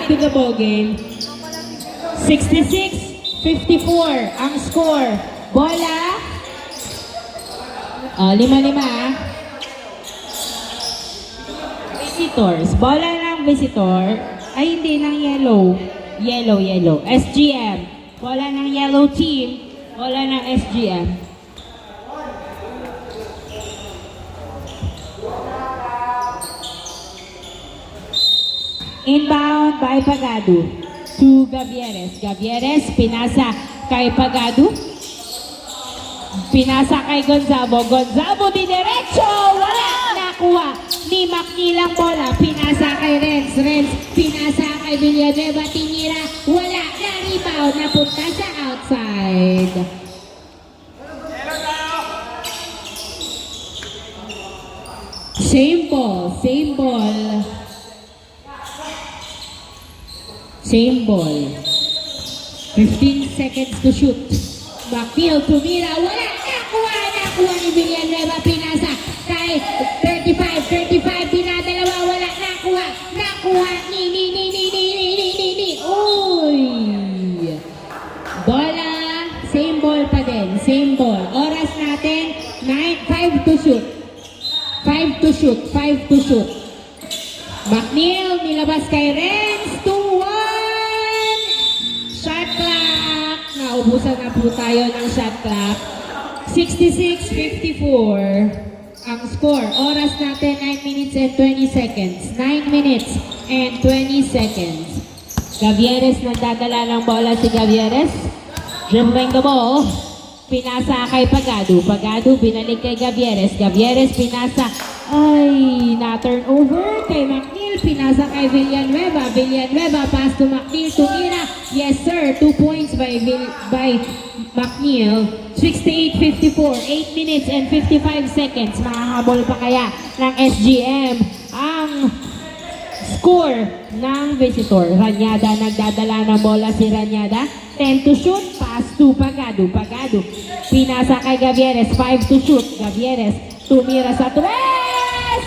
to the ball game. 66-54 ang score. Bola. 5-5. Visitors. Bola ng visitor. Ay, hindi, ng yellow. Yellow. SGM. Bola ng yellow team. Bola ng SGM. Inbound by Pagado to Gavieres. Gavieres, pinasa kay Pagado. Pinasa kay Gonzabo. Gonzabo di derecho. Wala. Nakuha ni McNeil ang bola. Pinasa kay Renz. Renz, pinasa kay Villanueva. Tinira. Wala. Na-rebound. Napunta sa outside. Same ball. Same ball. Same ball. 15 seconds to shoot. McNeil tumira. Wala. Nakuha ni Villanueva. Pinasa kay 35. Pinadalawa. Wala. Nakuha ni. Uy. Bola. Same ball pa din. Same ball. Oras natin. 5 to shoot. 5 to shoot. McNeil nilabas kay Renz. 2-1. Shot clock. Naubusan na po tayo ng shot clock. 66-54 ang score. Oras natin 9 minutes and 20 seconds. 9 minutes and 20 seconds. Gavieres nagdadala ng bola si Gavieres. Dribbling the ball. Pinasa kay Pagado. Pagado binalik kay Gavieres. Gavieres pinasa. Ay, na-turnover kay McNeil. Pinasa kay Villanueva. Villanueva pass to McNeil. Tumira. Yes sir. 2 points by McNeil. 68-54. 8 minutes and 55 seconds. Makahabol pa kaya ng SGM ang score ng visitor. Ranyada nagdadala ng bola si Ranyada. 10 to shoot. Pass to Pagado. Pagado. Pinasa kay Gavieres. 5 to shoot. Gavieres tumira sa 3.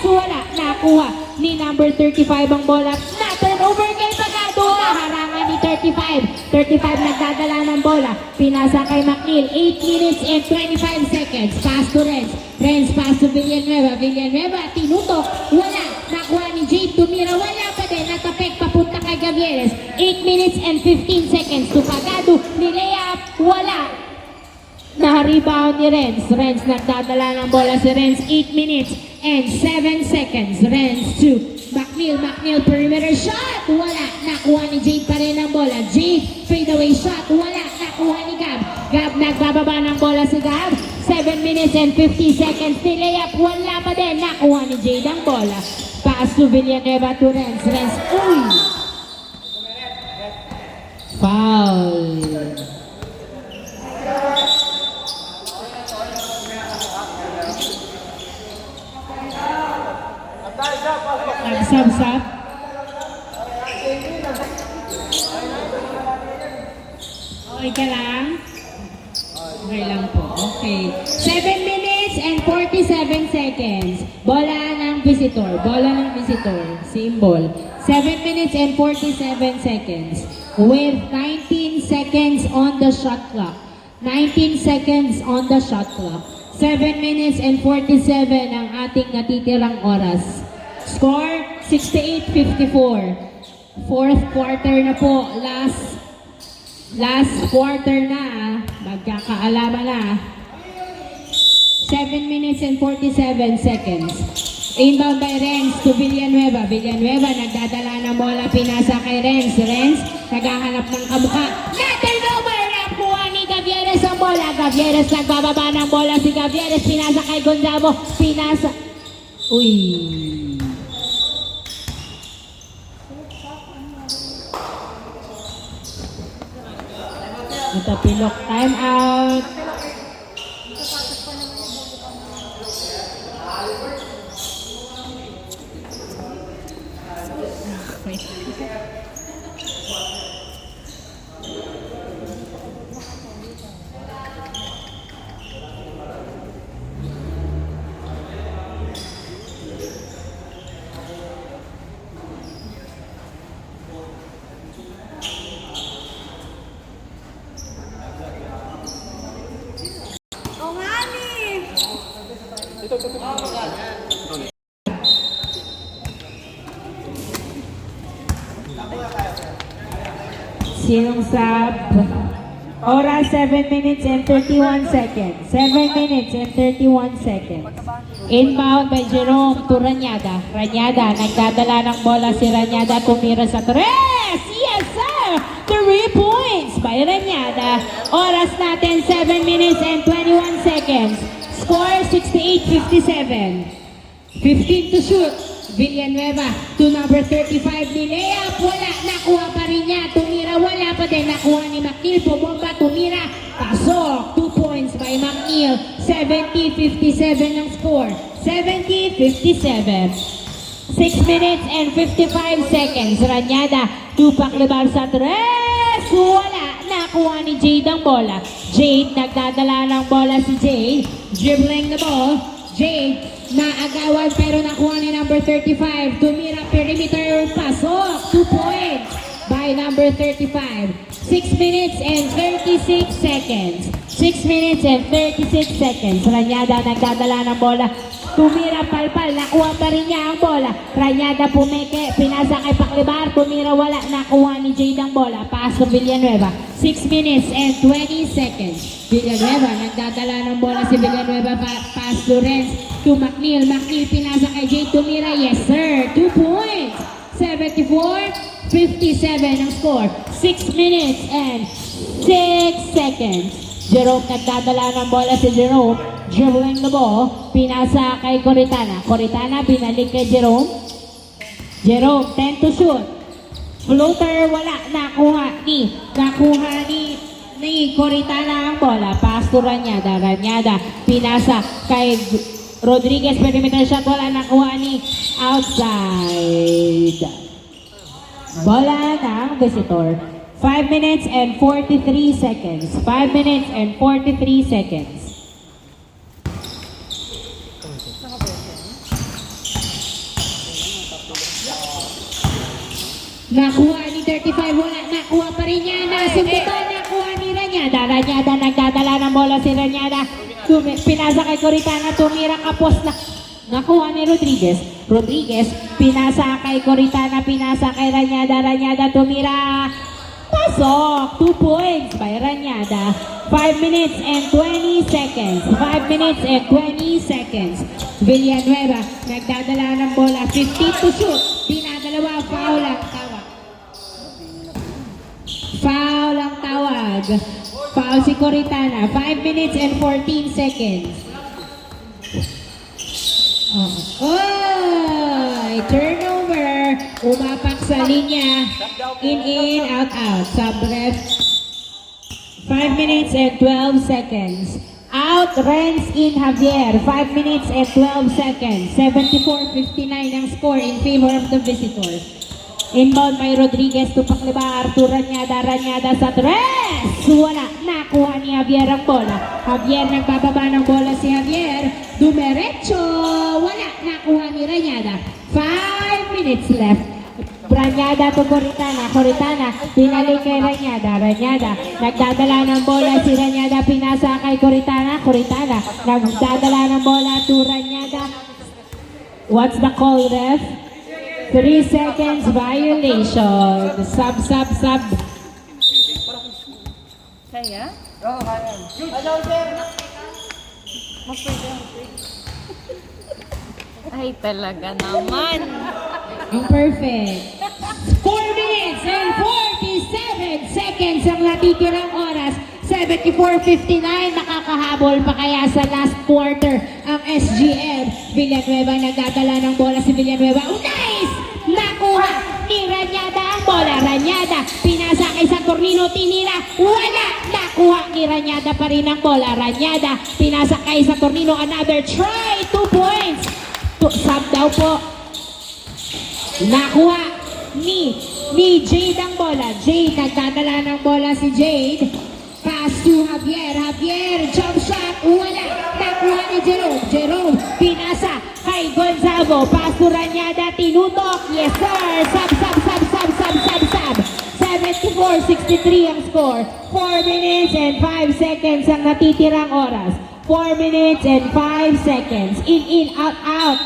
Wala. Nakuha ni number 35 ang bola. Na-turnover kay Pagado. Naharangan ni 35. 35 nagdadala ng bola. Pinasa kay McNeil. 8 minutes and 25 seconds. Pass to Renz. Renz pass to Villanueva. Villanueva tinutok. Wala. Nakuha ni Jade. Tumira. Wala pa din. Natapek papunta kay Gavieres. 8 minutes and 15 seconds to Pagado. Nilayap. Wala. Na-rebound ni Renz. Renz nagdadala ng bola si Renz. 8 minutes and 7 seconds. Renz to McNeil. McNeil perimeter shot. Wala. Nakuha ni Jade pa rin ang bola. Jade fadeaway shot. Wala. Nakuha ni Gab. Gab nagbababa ng bola si Gab. 7 minutes and 50 seconds. Nilayap. Wala pa din. Nakuha ni Jade ang bola. Pass to Villanueva to Renz. Renz. Uy. Foul. Sub-sub. Okay ka lang? Okay lang po. Okay. 7 minutes and 47 seconds. Bola ng visitor. Same ball. 7 minutes and 47 seconds. With 19 seconds on the shot clock. 19 seconds on the shot clock. 7 minutes and 47 ang ating natitirang oras. Score 68-54. Fourth quarter na po. Last quarter na. Magkakaalaman na. 7 minutes and 47 seconds. Inbound by Renz to Villanueva. Villanueva nagdadala ng bola. Pinasa kay Renz. Renz naghahanap ng kamukha. Na-turnover! Nakuha ni Gavieres ang bola. Gavieres nagbababa ng bola. Si Gavieres pinasa kay Gonzabo. Pinasa. Uy. Ito pilok. Time out. Sinong sub? Oras 7 minutes and 31 seconds. 7 minutes and 31 seconds. Inbound by Jerome to Ranyada. Ranyada, nagdadala ng bola si Ranyada, tumira sa tres! Yes, sir! 3 points by Ranyada. Oras natin, 7 minutes and 21 seconds. Score, 68-57. 15 to shoot. Villanueva to number 35 ni Lea. Wala, nakuha pa rin niya. Tumira, wala pa din. Nakuha ni McNeil. Pumomba, tumira. Pasok. 2 points by McNeil. 70-57 ang score. 70-57. 6 minutes and 55 seconds. Ranyada, tupak libar sa tres. Wala, nakuha ni Jade ang bola. Jade, nagdadala ng bola si Jade. Dribbling the ball. Jade, naagawan pero nakuha ni number 35. Tumira perimeter, pasok. 2 points by number 35. 6 minutes and 36 seconds. 6 minutes and 36 seconds. Ranyada nagdadala ng bola. Tumira palpal, nakuha pa rin niya ang bola. Ranyada pumeke, pinasa kay Paklibar. Tumira wala, nakuha ni Jade ang bola. Pass to Villanueva. 6 minutes and 20 seconds. Villanueva, nagdadala ng bola si Villanueva. Pass to Renz to McNeil. McNeil pinasa kay Jade. Tumira, yes sir. 2 points. 74-57 ang score. 6 minutes and 6 seconds. Jerome, nagdadala ng bola si Jerome. Dribbling the ball. Pinasa kay Coritana. Coritana, binalik kay Jerome. Jerome, 10 to shoot. Floater, wala. Nakuha ni Coritana ang bola. Pass to Ranyada. Ranyada, pinasa kay Rodriguez. Perimeter shot, wala. Nakuha ni outside. Bola ng visitor. 5 minutes and 43 seconds. 5 minutes and 43 seconds. Nakuha ni 35, wala. Nakuha pa rin niya. Nasundutan, nakuha ni Ranyada. Ranyada, nagdadala ng bola si Ranyada. Pinasa kay Coritana, tumira kapos na. Nakuha ni Rodriguez. Rodriguez, pinasa kay Coritana, pinasa kay Ranyada. Ranyada, tumira. Pasok! 2 points by Ranyada. 5 minutes and 20 seconds. 5 minutes and 20 seconds. Villanueva, nagdadala ng bola. 15 to shoot. Dinadalawa, foul ang tawag. Foul ang tawag. Foul si Coritana. 5 minutes and 14 seconds. Turnover. Umapak sa linya. In, out, out. Sub-ref. 5 minutes and 12 seconds. Out, Renz in Javier. 5 minutes and 12 seconds. 74-59 ang score in favor of the visitors. Inbound by Rodriguez to Paklibar to Ranyada. Ranyada sa tres. Wala. Nakuha ni Javier ang bola. Javier, nagbababa ng bola si Javier. Dumiretso. Wala. Nakuha ni Ranyada. 5 minutes left. Ranyada to Coritana. Coritana, pinalik kay Ranyada. Ranyada, nagdadala ng bola si Ranyada. Pinasa kay Coritana. Coritana, nagdadala ng bola to Ranyada. What's the call, ref? 3 seconds violation. Sub. Kaya? Oo, kaya. Hello, sir. Ay, talaga naman. Ang perfect. 4 minutes and 47 seconds ang natitirang oras. 74-59, nakakahabol pa kaya sa last quarter ang SGM. Villanueva, nagdadala ng bola si Villanueva. Nice! Nakuha ni Ranyada ang bola. Ranyada, pinasa kay Saturnino, tinira. Wala! Nakuha ni Ranyada pa rin ang bola. Ranyada, pinasa kay Saturnino. Another try. 2 points. Sub daw po. Nakuha ni Jade ang bola. Jade, nagdadala ng bola si Jade. Pass to Javier. Javier, jump shot. Wala. Nakuha ni Jerome. Jerome, pinasa kay Gonzago. Pass to Ranyada. Tinutok. Yes, sir. Sub. 74-63 ang score. 4 minutes and 5 seconds ang natitirang oras. 4 minutes and 5 seconds. In, out.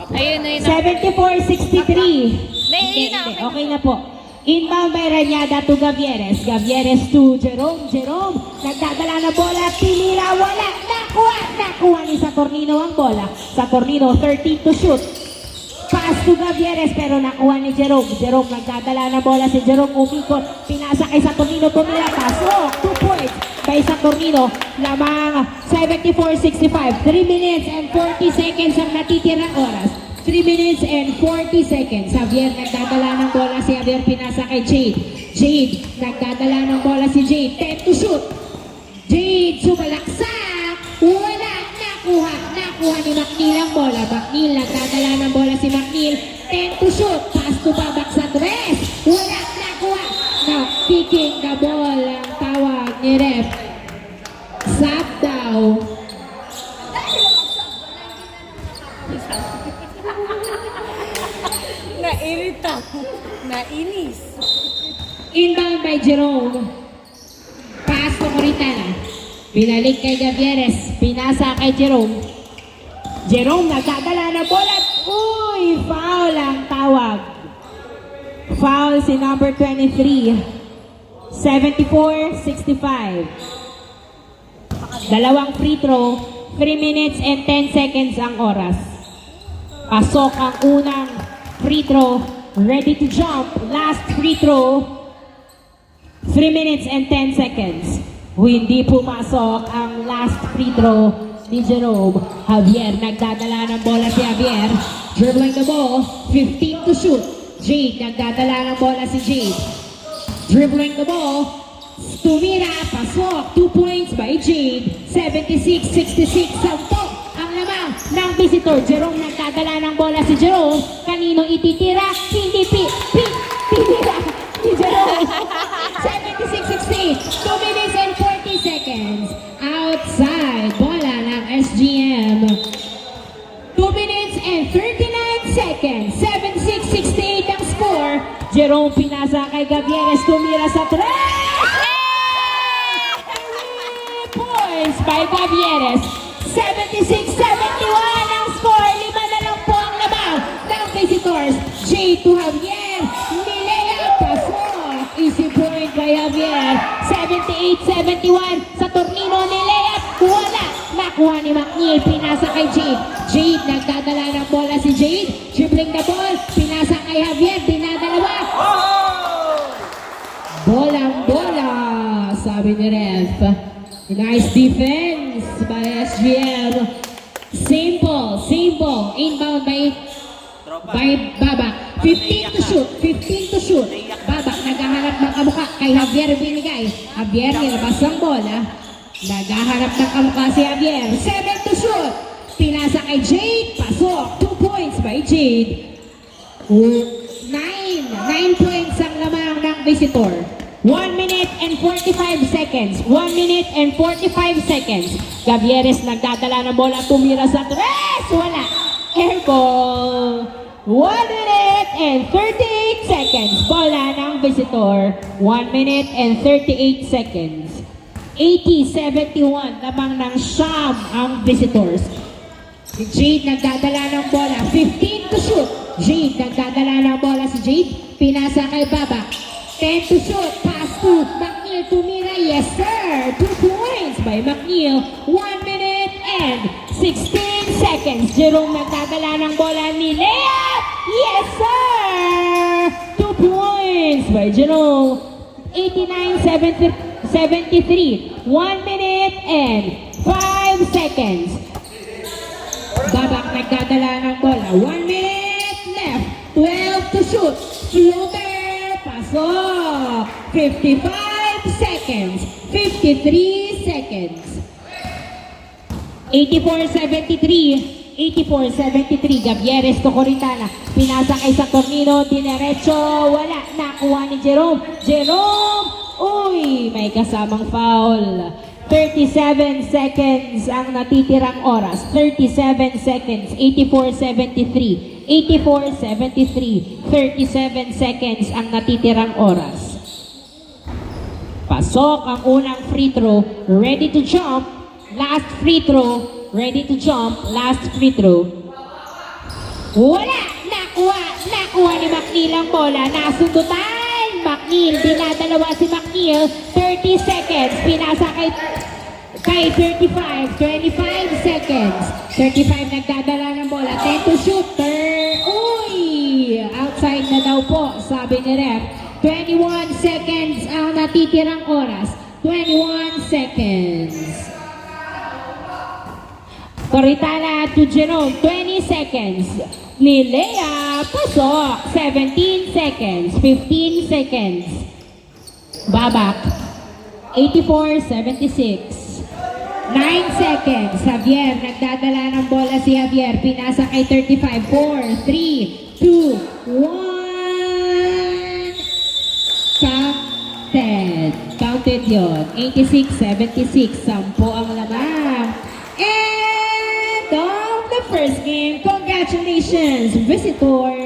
Ayun na yun. 74-63. Hindi, Hindi. Okay na po. Inbound by Ranyada to Gavieres. Gavieres to Jerome. Jerome, nagdadala na bola. Tinira, wala. Nakuha ni Saturnino ang bola. Saturnino, 13 to shoot. Pass to Gavieres, pero nakuha ni Jerome. Jerome, nagdadala na bola si Jerome. Umikot. Pinasa kay Saturnino. Tumira. Pasok. 2 points by Saturnino. Lamang 74-65. 3 minutes and 40 seconds ang natitirang oras. 3 minutes and 40 seconds. Javier, nagdadala ng bola si Javier. Pinasa kay Jade. Jade, nagdadala ng bola si Jade. 10 to shoot. Jade, sumalaksak. Wala. Nakuha ni McNeil ang bola. McNeil, nagdadala ng bola si McNeil. 10 to shoot. Pass to Babak sa tres. Wala. Nakuha. Now, kicking the ball ang tawag ni ref. Sub daw. Nairita. Nainis. Inbound by Jerome. Pass to Coritana. Binalik kay Gavieres. Pinasa kay Jerome. Jerome nagdadala ng bola. Uy! Foul ang tawag. Foul si number 23. 74-65. Dalawang free throw. 3 minutes and 10 seconds ang oras. Pasok ang unang free throw. Ready to jump. Last free throw. 3 minutes and 10 seconds. Hindi pumasok ang last free throw ni Jerome. Javier, nagdadala ng bola si Javier. Dribbling the ball. 15 to shoot. Jade, nagdadala ng bola si Jade. Dribbling the ball. Tumira, pasok. 2 points by Jade. 76-66. Sampok ang lamang ng visitor. Jerome, nagdadala ng bola si Jerome. Kanino ititira? Hindi titira ni Jerome. 76-16. 2 minutes and 40 seconds. Outside. Bola ng SGM. 2 minutes and 39 seconds. 76-68 ang score. Jerome pinasa kay Gavieres. Tumira sa 3 points by Gavieres. 76-71 ang score. 5 na lang po ang lamang ng visitors. J to Javier. Nilea pasok. Easy point by Javier. 78-71 sa Tornino. Nilea. Wala. Nakuha ni McNeil. Pinasa kay Jade. Jade, nagdadala ng bola si Jade. Dribbling the ball. Pinasa kay Javier. Dinadalawa. Bolang-bola. Sabi ni ref. Nice defense by SGM. Simple. Inbound by Babak. 15 to shoot. Babak naghahanap ng kamukha kay Javier binigay. Javier nilabas ang bola. Naghahanap ng kamukha si Javier. 7 to shoot. Pinasa kay Jade. Pasok. 2 points by Jade. 9 points ang lamang ng visitor. 1 minute and 45 seconds. 1 minute and 45 seconds. Gavieres nagdadala ng bola. Tumira sa tres. Wala. Airball. 1 minute and 38 seconds. Bola ng visitor. 1 minute and 38 seconds. 80-71. Lamang ng Sham ang visitors. Si Jade nagdadala ng bola. 15 to shoot. Jade nagdadala ng bola si Jade. Pinasa kay Babak. 10 to shoot. Pass to McNeil. Tumira. Yes, sir. 2 points by McNeil. 1 minute and 16 seconds. Jerome nagdadala ng bola ni Lea. Yes, sir. 2 points by Jerome. 89-73. 1 minute and 5 seconds. Babak nagdadala ng bola. 1 minute left. 12 to shoot. Floater. Pasok. 55 seconds. 53 seconds. 84-73. Gavieres to Coritana. Pinasa kay Saturnino. Dinerecho. Wala. Nakuha ni Jerome. Uy, may kasamang foul. 37 seconds ang natitirang oras. 37 seconds. 84-73. 84-73. 37 seconds ang natitirang oras. Pasok ang unang free throw. Ready to jump. Last free throw. Ready to jump. Last free throw. Wala! Nakuha ni McNeil ang bola. Nasundutan! McNeil, dinadalawa si McNeil. 30 seconds. Pinasa kay 35. 25 seconds. 35 nagdadala ng bola. 10 to shoot. Uy! Outside na daw po, sabi ni ref. 21 seconds ang natitirang oras. 21 seconds. Coritana to Jerome, 20 seconds. Ni Lea, pasok. 17 seconds. 15 seconds. Babak. 84-76. 9 seconds. Javier, nagdadala ng bola si Javier. Pinasa kay 35. 4, 3, 2, 1. Counted yun. 86-76. 10 ang lamang. End of the first game. Congratulations, visitors!